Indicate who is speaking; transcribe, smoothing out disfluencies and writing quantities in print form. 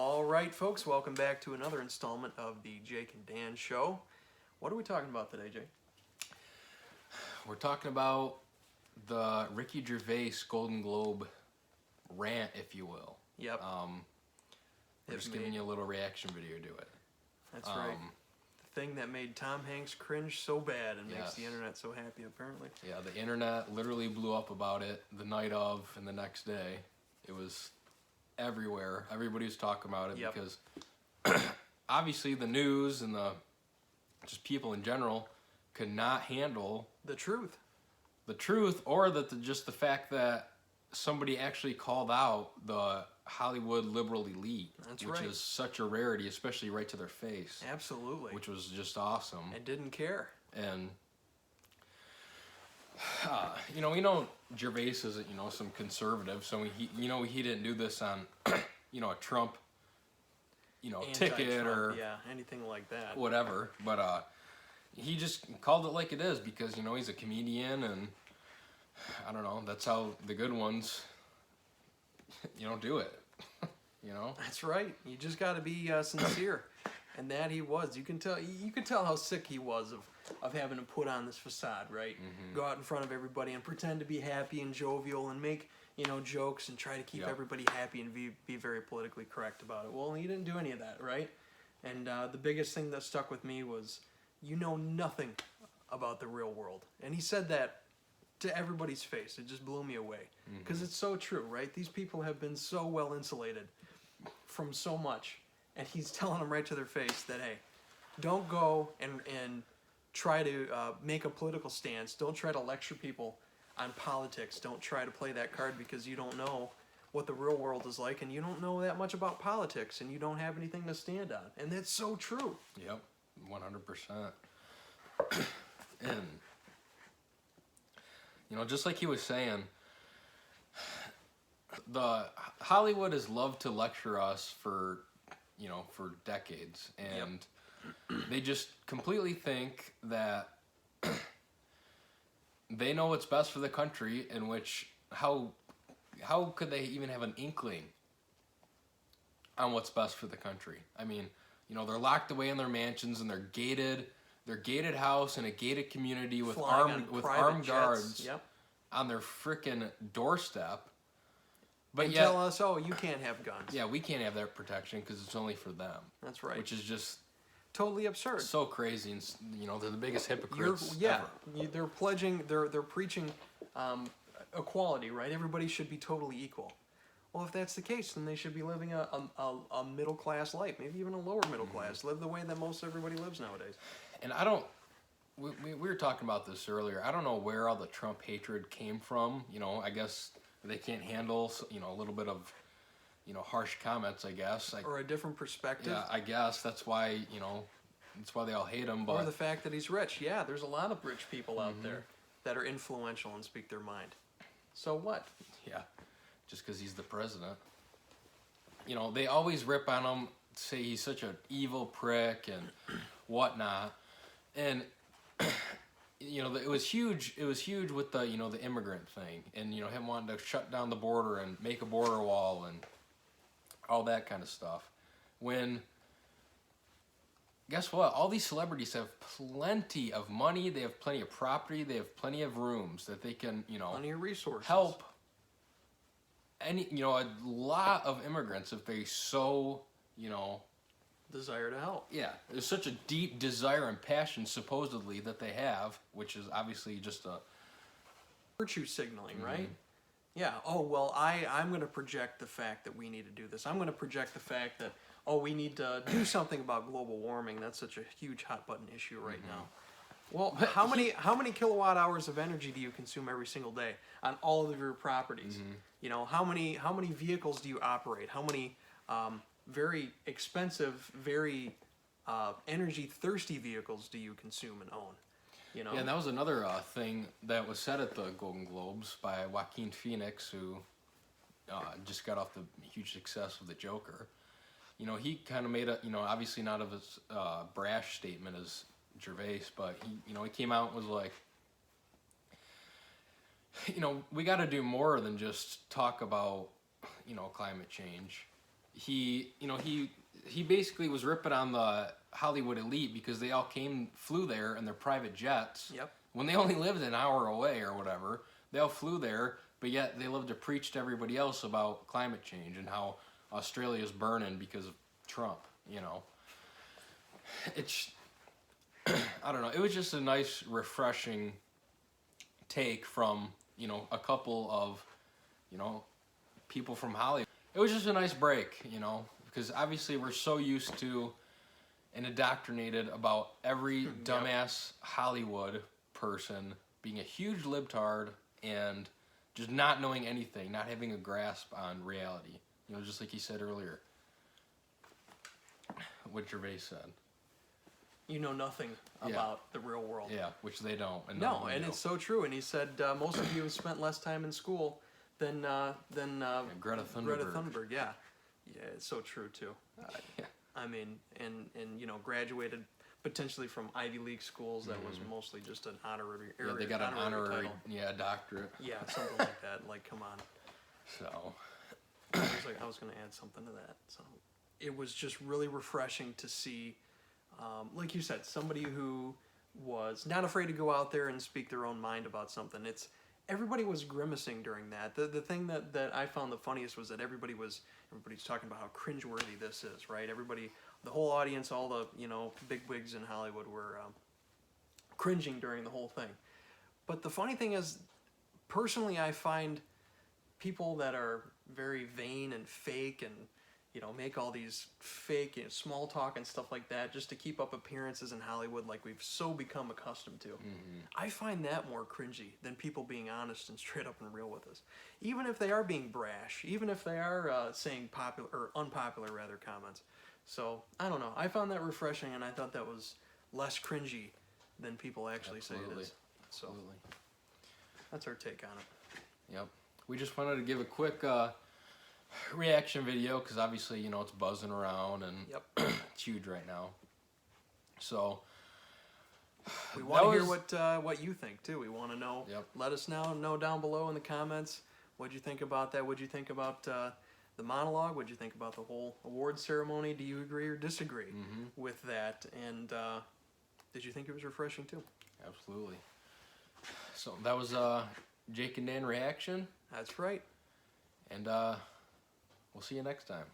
Speaker 1: All right, folks, welcome back to another installment of the Jake and Dan Show. What are we talking about today, Jake?
Speaker 2: We're talking about the Ricky Gervais Golden Globe rant, if you will.
Speaker 1: Yep.
Speaker 2: We're just giving you a little reaction video to it.
Speaker 1: That's right. The thing that made Tom Hanks cringe so bad and makes the internet so happy, apparently.
Speaker 2: Yeah, the internet literally blew up about it the night of and the next day. It was everywhere. Everybody was talking about it because obviously the news and the just people in general could not handle
Speaker 1: the truth,
Speaker 2: or just the fact that somebody actually called out the Hollywood liberal elite, which is such a rarity, especially right to their face.
Speaker 1: Absolutely.
Speaker 2: Which was just awesome.
Speaker 1: And didn't care.
Speaker 2: And we know Gervais is some conservative, so he didn't do this on a Trump ticket or
Speaker 1: anything like that,
Speaker 2: whatever. But he just called it like it is because he's a comedian, and I don't know, that's how the good ones do it.
Speaker 1: That's right. You just got to be sincere, and that he was. You can tell how sick he was of having to put on this facade, right?
Speaker 2: Mm-hmm.
Speaker 1: Go out in front of everybody and pretend to be happy and jovial and make jokes and try to keep everybody happy and be very politically correct about it. Well, he didn't do any of that, right? And the biggest thing that stuck with me was, you know nothing about the real world. And he said that to everybody's face. It just blew me away. Because it's so true, right? These people have been so well insulated from so much. And he's telling them right to their face that, hey, don't go and try to make a political stance. Don't try to lecture people on politics. Don't try to play that card because you don't know what the real world is like, and you don't know that much about politics, and you don't have anything to stand on. And that's so true.
Speaker 2: Yep, 100%. And just like he was saying, the Hollywood has loved to lecture us for decades, and they just completely think that they know what's best for the country, in which how could they even have an inkling on what's best for the country? I mean, they're locked away in their mansions and their gated house in a gated community with armed guards on their frickin' doorstep. But
Speaker 1: and tell us, oh, you can't have guns.
Speaker 2: Yeah, we can't have that protection because it's only for them.
Speaker 1: That's right.
Speaker 2: Which is just
Speaker 1: totally absurd.
Speaker 2: So crazy, and they're the biggest hypocrites ever.
Speaker 1: They're pledging, they're preaching equality, right? Everybody should be totally equal. Well, if that's the case, then they should be living a middle class life, maybe even a lower middle class. Live the way that most everybody lives nowadays.
Speaker 2: And we were talking about this earlier. I don't know where all the Trump hatred came from. I guess they can't handle a little bit of harsh comments, I guess.
Speaker 1: Or a different perspective.
Speaker 2: Yeah, I guess that's why that's why they all hate him. But
Speaker 1: or the fact that he's rich. Yeah, there's a lot of rich people out there that are influential and speak their mind. So what?
Speaker 2: Yeah, just because he's the president. They always rip on him, say he's such an evil prick and whatnot. And it was huge. It was huge with the the immigrant thing, and him wanting to shut down the border and make a border wall and all that kind of stuff. When guess what? All these celebrities have plenty of money. They have plenty of property. They have plenty of rooms that they can
Speaker 1: plenty of resources
Speaker 2: help a lot of immigrants if they so
Speaker 1: desire to help.
Speaker 2: Yeah, there's such a deep desire and passion, supposedly, that they have, which is obviously just a
Speaker 1: virtue signaling, right? Yeah. Oh, well, I'm going to project the fact that we need to do this. I'm going to project the fact that, we need to do something about global warming. That's such a huge hot button issue right now. Well, how many kilowatt hours of energy do you consume every single day on all of your properties? How many vehicles do you operate? How many very expensive, very energy-thirsty vehicles do you consume and own?
Speaker 2: Yeah, and that was another thing that was said at the Golden Globes by Joaquin Phoenix, who just got off the huge success of The Joker. He kind of made obviously not of his brash statement as Gervais, but he came out and was like, we got to do more than just talk about climate change. he basically was ripping on the Hollywood elite because they all flew there in their private jets.
Speaker 1: Yep.
Speaker 2: When they only lived an hour away or whatever, they all flew there, but yet they love to preach to everybody else about climate change and how Australia's burning because of Trump. It's I don't know. It was just a nice, refreshing take from a couple of people from Hollywood. It was just a nice break, because obviously we're so used to and indoctrinated about every dumbass Hollywood person being a huge libtard and just not knowing anything, not having a grasp on reality. Just like he said earlier, what Gervais said.
Speaker 1: You know nothing about the real world.
Speaker 2: Yeah, which they don't. And
Speaker 1: no, and it's so true. And he said most of you have spent less time in school than
Speaker 2: Greta Thunberg.
Speaker 1: Greta Thunberg, yeah, it's so true too.
Speaker 2: Yeah.
Speaker 1: I mean, and graduated potentially from Ivy League schools that was mostly just an honorary.
Speaker 2: Yeah, they got an honorary
Speaker 1: title.
Speaker 2: Doctorate.
Speaker 1: Yeah, something like that. Like, come on.
Speaker 2: So.
Speaker 1: I was going to add something to that. So, it was just really refreshing to see, like you said, somebody who was not afraid to go out there and speak their own mind about something. Everybody was grimacing during that. The thing that I found the funniest was that everybody's talking about how cringeworthy this is, right? Everybody, the whole audience, all the bigwigs in Hollywood were cringing during the whole thing. But the funny thing is, personally, I find people that are very vain and fake and make all these fake small talk and stuff like that just to keep up appearances in Hollywood, like we've so become accustomed to. I find that more cringy than people being honest and straight up and real with us, even if they are being brash, even if they are saying popular or unpopular comments. So I don't know, I found that refreshing, and I thought that was less cringy than people actually say it is. So
Speaker 2: Absolutely.
Speaker 1: That's our take on it.
Speaker 2: Yep. We just wanted to give a quick reaction video because obviously it's buzzing around and it's huge right now. So
Speaker 1: we want to hear what you think too. We want to know. Let us know down below in the comments. What'd you think about that? What'd you think about the monologue? What'd you think about the whole award ceremony? Do you agree or disagree with that? And did you think it was refreshing too?
Speaker 2: Absolutely. So that was Jake and Dan reaction.
Speaker 1: That's right.
Speaker 2: And we'll see you next time.